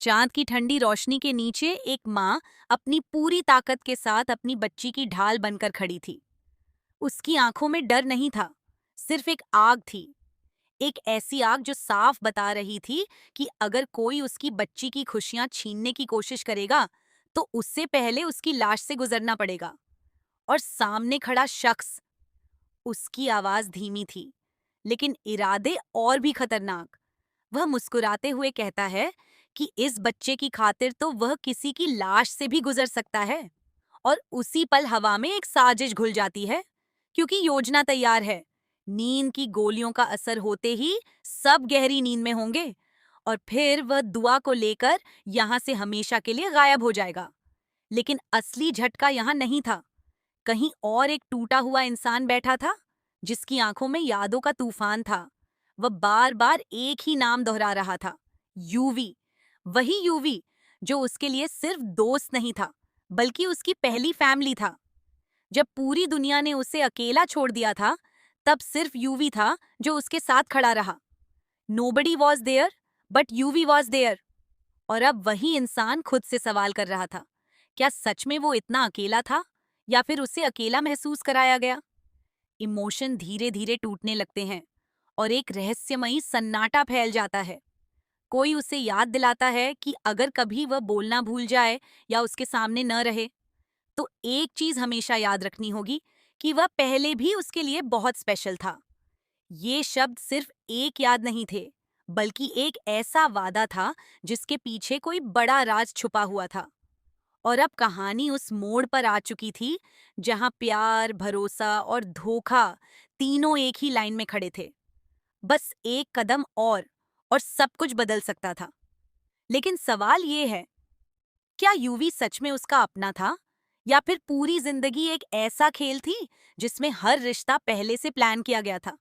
चांद की ठंडी रोशनी के नीचे एक माँ अपनी पूरी ताकत के साथ अपनी बच्ची की ढाल बनकर खड़ी थी। उसकी आंखों में डर नहीं था, सिर्फ एक आग थी। एक ऐसी आग जो साफ बता रही थी कि अगर कोई उसकी बच्ची की खुशियां छीनने की कोशिश करेगा, तो उससे पहले उसकी लाश से गुजरना पड़ेगा। और सामने खड़ा शख्स, उसकी आवाज धीमी थी, लेकिन इरादे और भी खतरनाक। वह मुस्कुराते हुए कहता है कि इस बच्चे की खातिर तो वह किसी की लाश से भी गुजर सकता है। और उसी पल हवा में एक साजिश घुल जाती है, क्योंकि योजना तैयार है। नींद की गोलियों का असर होते ही सब गहरी नींद में होंगे, और फिर वह दुआ को लेकर यहाँ से हमेशा के लिए गायब हो जाएगा। लेकिन असली झटका यहाँ नहीं था। कहीं और एक टूटा हुआ इंसान बैठा था, जिसकी आंखों में यादों का तूफान था। वह बार बार एक ही नाम दोहरा रहा था, यूवी। वही यूवी जो उसके लिए सिर्फ दोस्त नहीं था, बल्कि उसकी पहली फैमिली था। जब पूरी दुनिया ने उसे अकेला छोड़ दिया था, तब सिर्फ यूवी था जो उसके साथ खड़ा रहा। नोबडी वॉज देयर, बट यूवी वॉज देयर। और अब वही इंसान खुद से सवाल कर रहा था, क्या सच में वो इतना अकेला था, या फिर उसे अकेला महसूस कराया गया? इमोशन धीरे धीरे टूटने लगते हैं, और एक रहस्यमयी सन्नाटा फैल जाता है। कोई उसे याद दिलाता है कि अगर कभी वह बोलना भूल जाए या उसके सामने न रहे, तो एक चीज हमेशा याद रखनी होगी, कि वह पहले भी उसके लिए बहुत स्पेशल था। ये शब्द सिर्फ एक याद नहीं थे, बल्कि एक ऐसा वादा था जिसके पीछे कोई बड़ा राज छुपा हुआ था। और अब कहानी उस मोड़ पर आ चुकी थी, जहां प्यार, भरोसा और धोखा तीनों एक ही लाइन में खड़े थे। बस एक कदम और सब कुछ बदल सकता था। लेकिन सवाल ये है, क्या यूवी सच में उसका अपना था, या फिर पूरी जिंदगी एक ऐसा खेल थी जिसमें हर रिश्ता पहले से प्लान किया गया था?